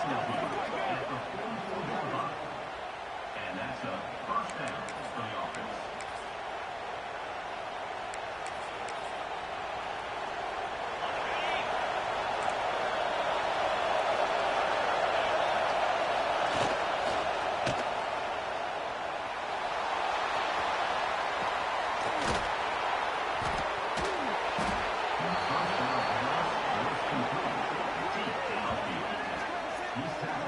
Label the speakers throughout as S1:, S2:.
S1: And that's a first down for the offense. He's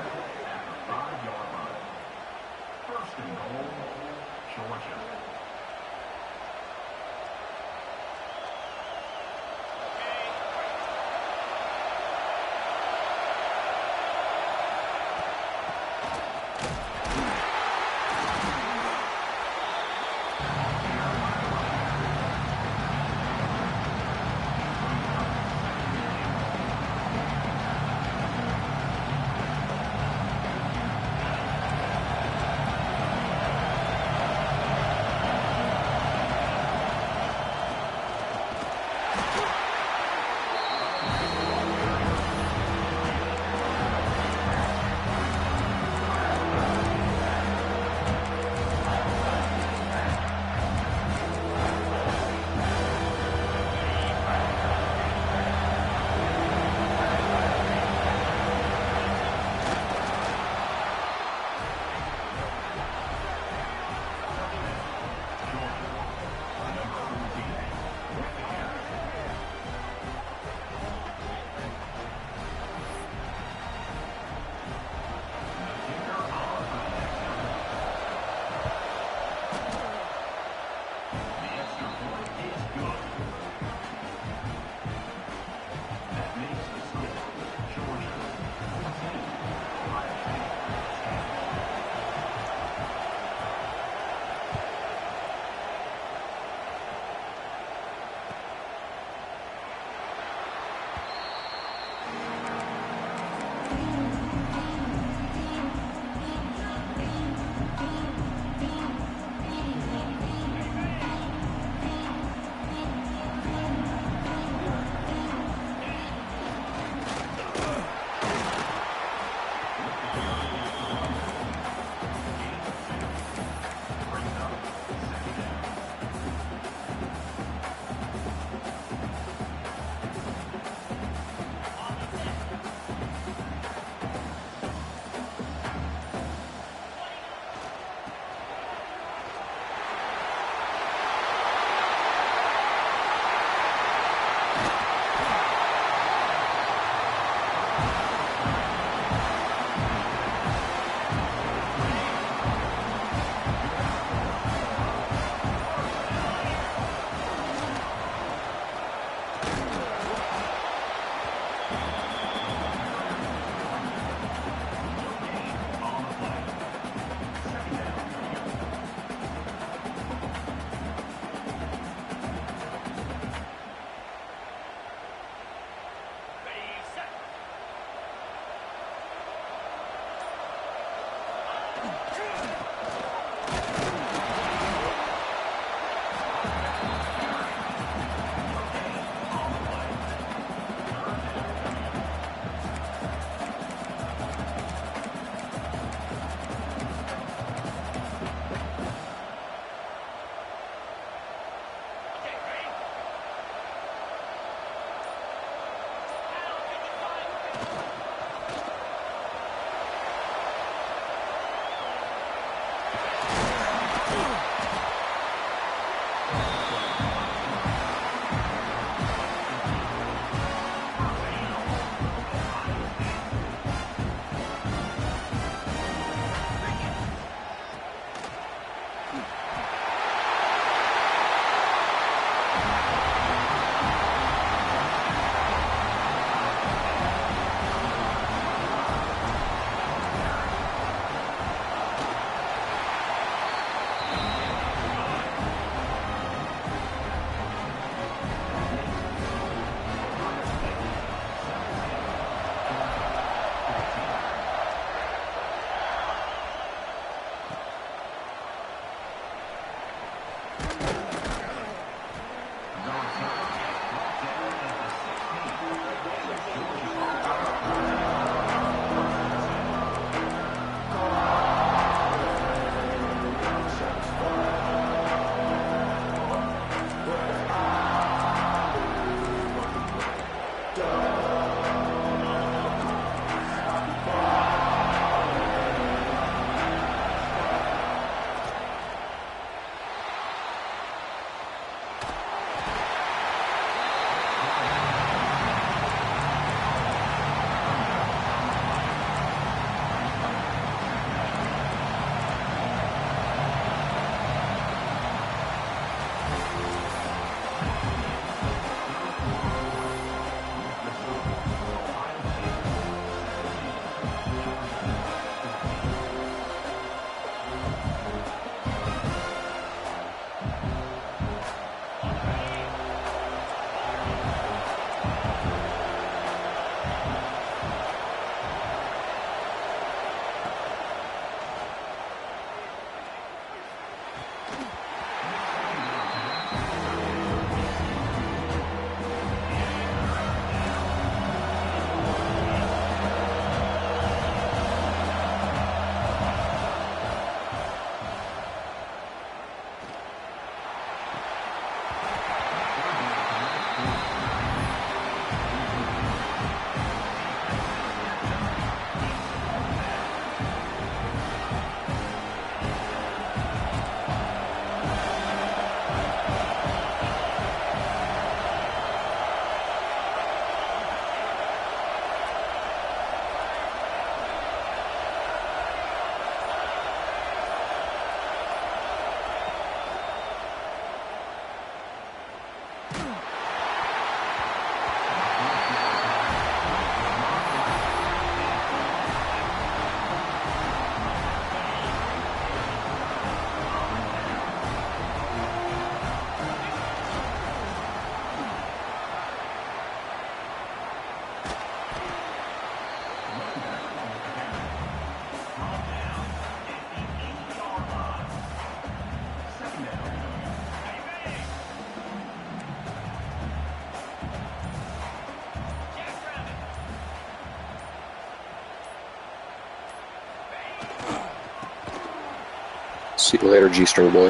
S2: See you later, G-string boy.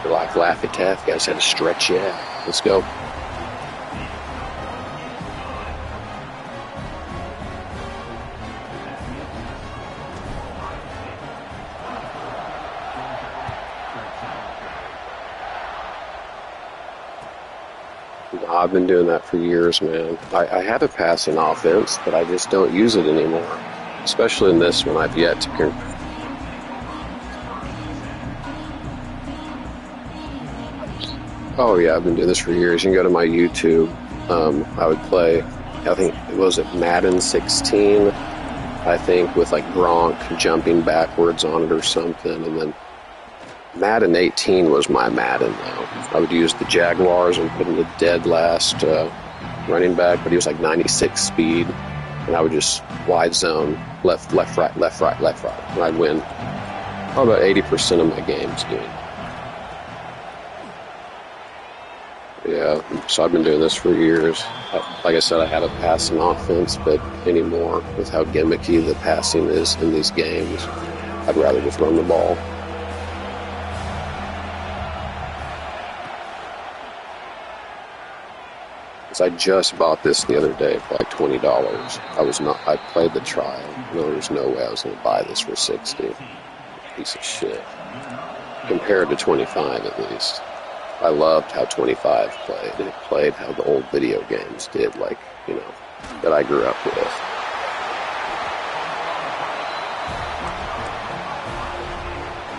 S2: Like Laffy Taff, guys had to stretch you out. Let's go. I've been doing that for years, man. I have a passing offense, but I just don't use it anymore. Especially in this one, I've yet to. Oh yeah, I've been doing this for years. You can go to my YouTube. I would play, I think, was it Madden 16? I think with like Gronk jumping backwards on it or something, and then Madden 18 was my Madden though. I would use the Jaguars and put in the dead last running back, but he was like 96 speed, and I would just wide zone, left, right, and I'd win about 80% of my games doing that. Yeah, so I've been doing this for years. Like I said, I had a passing offense, but anymore, with how gimmicky the passing is in these games, I'd rather just run the ball. I just bought this the other day for like $20. I played the trial. No, there's no way I was going to buy this for $60. Piece of shit. Compared to 25 at least. I loved how 25 played. It played how the old video games did, like, you know, that I grew up with.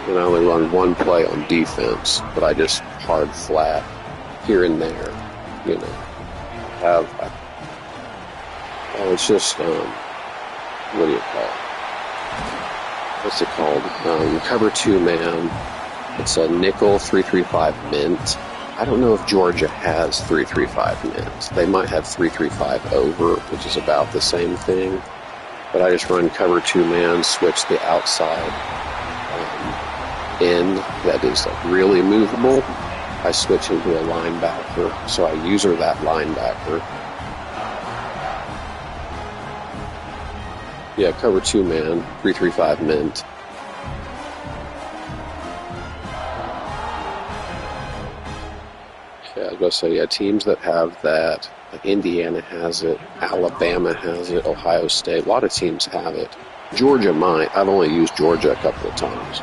S2: And I only run one play on defense, but I just hard flat here and there, you know. It's just, what do you call it? What's it called? Cover 2 man. It's a nickel 335 mint. I don't know if Georgia has 335 mint. They might have 335 over, which is about the same thing. But I just run cover 2 man, switch the outside end that is like really movable. I switch into a linebacker, so I use her that linebacker. Yeah, cover 2 man, 335 mint. Yeah, I was going to say, yeah, teams that have that, like Indiana has it, Alabama has it, Ohio State, a lot of teams have it. Georgia might. I've only used Georgia a couple of times.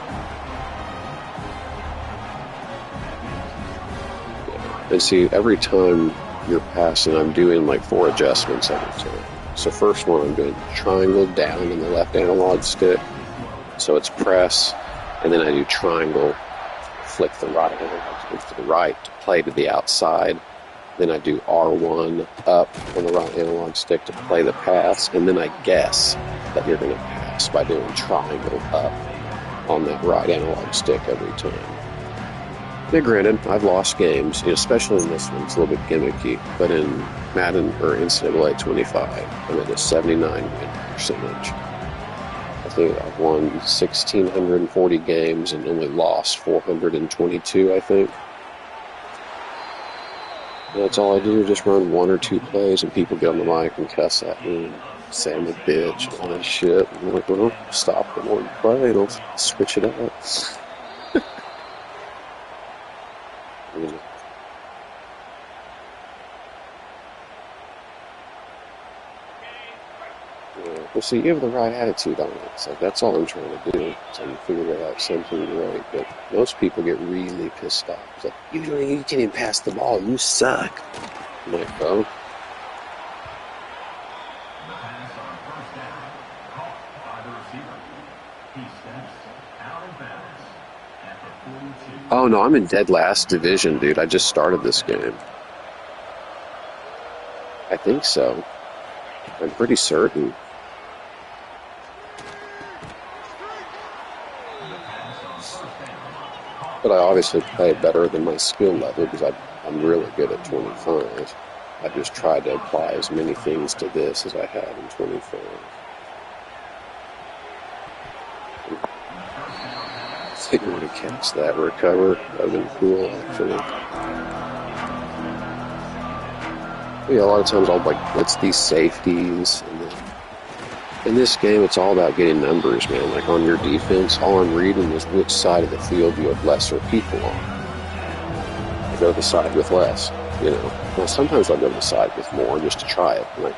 S2: And see, every time you're passing, I'm doing like 4 adjustments every time. So first one, I'm doing triangle down in the left analog stick. So it's press, and then I do triangle, flick the right analog stick to the right to play to the outside. Then I do R1 up on the right analog stick to play the pass, and then I guess that you're going to pass by doing triangle up on that right analog stick every time. Yeah, granted, I've lost games, especially in this one. It's a little bit gimmicky, but in Madden or NCAA 25, I'm at a 79 win percentage. I think I've won 1,640 games and only lost 422, I think. And that's all I do, just run 1 or 2 plays, and people get on the mic and cuss at me and say I'm a bitch and all that shit. And I'm like, well, stop the one play, and I'll switch it up. Well, see, you have the right attitude on it. So that's all I'm trying to do. So you figure out something right. But most people get really pissed off. It's like, you can't even pass the ball. You suck. I'm like, oh. Oh, no, I'm in dead last division, dude. I just started this game. I think so. I'm pretty certain. But I obviously play better than my skill level because I'm really good at 25. I just tried to apply as many things to this as I had in 25. think we would have catch that recover. That would have been cool, actually. But yeah, a lot of times I'll like blitz these safeties, and then in this game it's all about getting numbers, man. Like on your defense, all I'm reading is which side of the field you have lesser people on. I go to the side with less, you know. Now sometimes I'll go to the side with more just to try it. Like,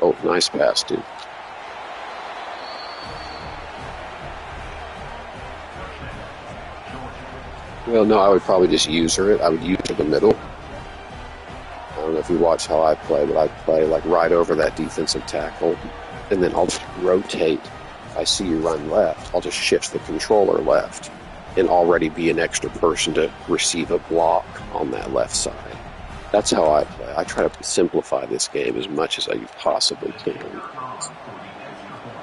S2: oh, nice pass, dude. Well, no, I would probably just user it. I would use the middle. I don't know if you watch how I play, but I play like right over that defensive tackle, and then I'll just rotate. If I see you run left, I'll just shift the controller left and already be an extra person to receive a block on that left side. That's how I play. I try to simplify this game as much as I possibly can.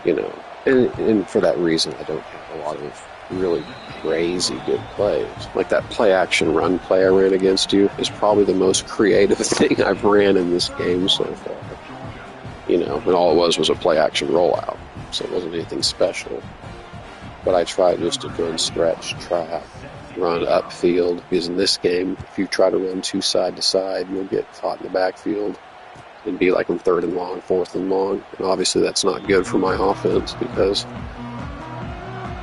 S2: You know, and for that reason, I don't have a lot of really crazy good plays. Like that play action run play I ran against you is probably the most creative thing I've ran in this game so far. You know, and all it was a play action rollout, so it wasn't anything special. But I tried just to go and stretch, trap, run upfield, because in this game, if you try to run too side to side, you'll get caught in the backfield and be like in 3rd and long, 4th and long. And obviously that's not good for my offense, because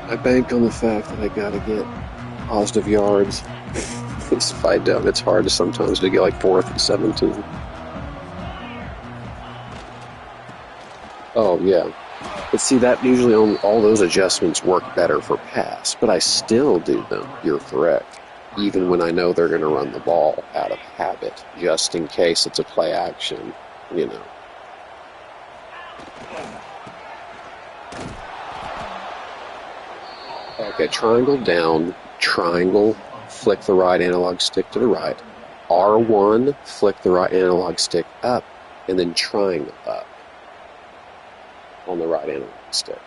S2: I bank on the fact that I gotta get positive yards. If I don't, it's hard to sometimes to get like 4th and 17. Oh yeah. But see, that usually all those adjustments work better for pass, but I still do them, you're correct, even when I know they're going to run the ball out of habit, just in case it's a play action, you know. Okay, triangle down, triangle, flick the right analog stick to the right, R1, flick the right analog stick up, and then triangle up on the right analog stick.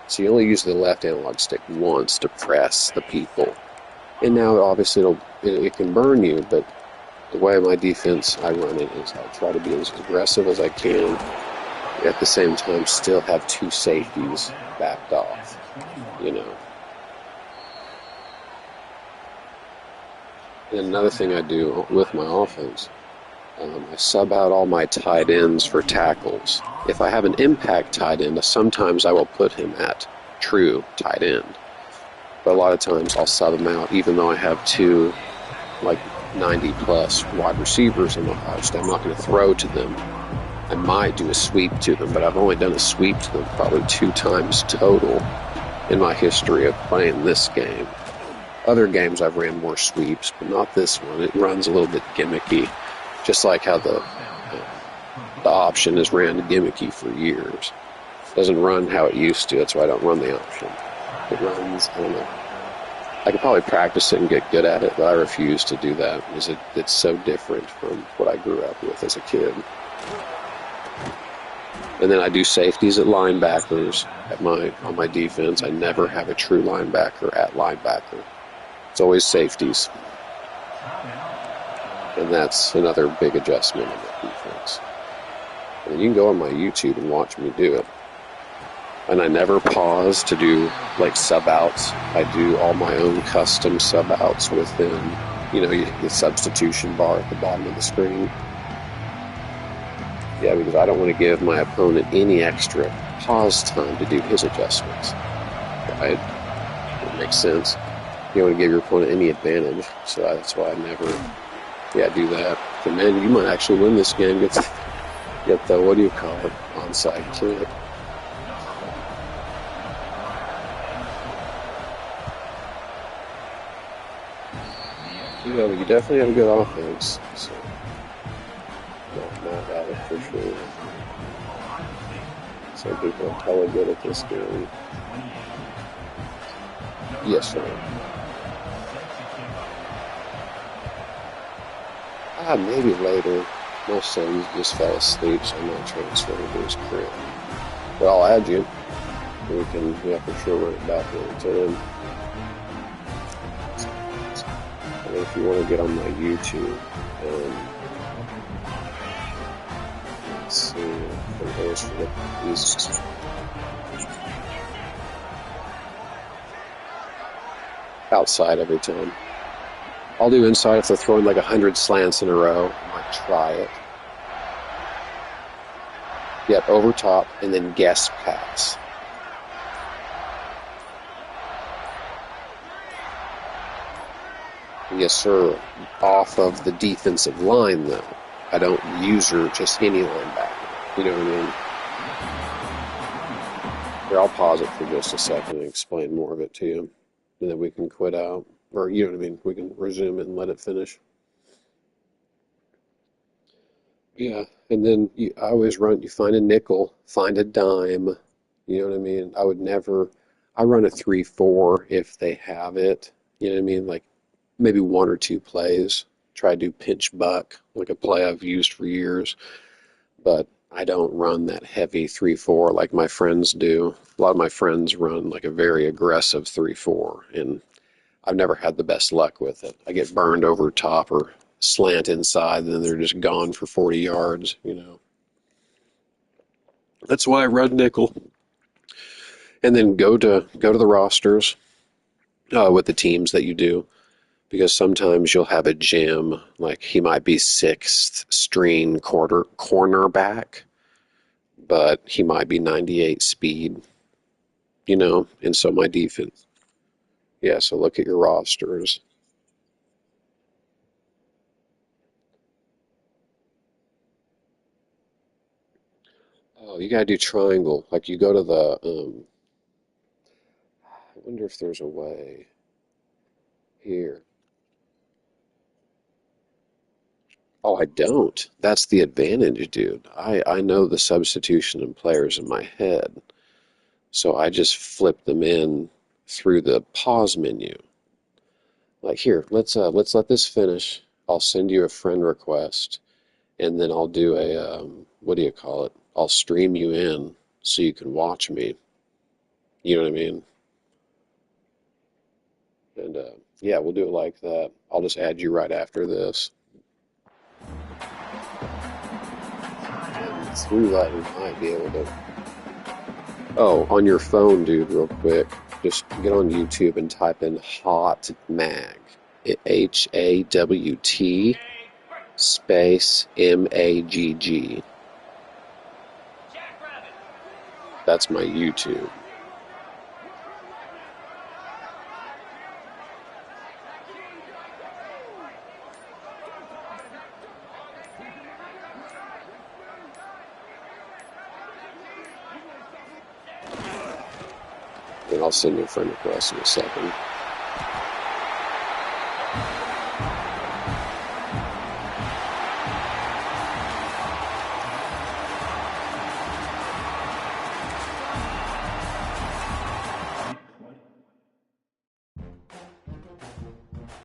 S2: So you only use the left analog stick once to press the people. And now obviously it can burn you, but the way my defense I run it is I try to be as aggressive as I can, at the same time still have 2 safeties backed off, you know. And another thing I do with my offense, I sub out all my tight ends for tackles. If I have an impact tight end, sometimes I will put him at true tight end. But a lot of times I'll sub him out, even though I have 2, like 90-plus wide receivers in my house. I'm not going to throw to them. I might do a sweep to them, but I've only done a sweep to them probably 2 times total in my history of playing this game. Other games I've ran more sweeps, but not this one. It runs a little bit gimmicky. Just like how the option is ran gimmicky for years. It doesn't run how it used to. That's why I don't run the option. It runs, I don't know. I could probably practice it and get good at it, but I refuse to do that because it's so different from what I grew up with as a kid. And then I do safeties at linebackers on my defense. I never have a true linebacker at linebacker. It's always safeties. And that's another big adjustment in the defense. And you can go on my YouTube and watch me do it. And I never pause to do like sub-outs. I do all my own custom sub-outs within, the substitution bar at the bottom of the screen. Yeah, because I don't want to give my opponent any extra pause time to do his adjustments. Right? It makes sense. You don't want to give your opponent any advantage, so that's why I never... do that. But man, you might actually win this game. Get the, what do you call it, onside kick. But you definitely have a good offense. So, not at it for sure. Some people are probably good at this game. Yes, sir. Maybe later. My son just fell asleep, so I'm not transferring to his crib. But I'll add you. We can, for sure run it back into him. And if you want to get on my YouTube, let's see, for those for these. outside every time. I'll do inside if they're throwing like 100 slants in a row. I might try it. Yep, over top, and then guess pass. Yes, sir. Off of the defensive line, though. I don't use her just any linebacker. You know what I mean? Here, I'll pause it for just a second and explain more of it to you. And then we can quit out. Or, you know what I mean? We can resume it and let it finish. Yeah, and then I always you find a nickel, find a dime. You know what I mean? I run a 3-4 if they have it. You know what I mean? Like maybe one or two plays. Try to do pinch buck, like a play I've used for years. But I don't run that heavy 3-4 like my friends do. A lot of my friends run like a very aggressive 3-4, and I've never had the best luck with it. I get burned over top or slant inside, and then they're just gone for 40 yards, you know. That's why I run nickel. And then go to the rosters with the teams that you do, because sometimes you'll have a gem, like he might be sixth string cornerback, but he might be 98 speed, you know, and so my defense. Yeah, so look at your rosters. Oh, you gotta do triangle. Like you go to the I wonder if there's a way here. Oh, I don't. That's the advantage, dude. I know the substitution and players in my head. So I just flip them in through the pause menu. Like here, let's let this finish. I'll send you a friend request, and then I'll do a what do you call it? I'll stream you in so you can watch me. You know what I mean? And yeah, we'll do it like that. I'll just add you right after this. And through that, we might be able to. Oh, on your phone, dude, real quick. Just get on YouTube and type in Hot Mag. HAWT space MAGG. That's my YouTube. And I'll send you a friend request in a second.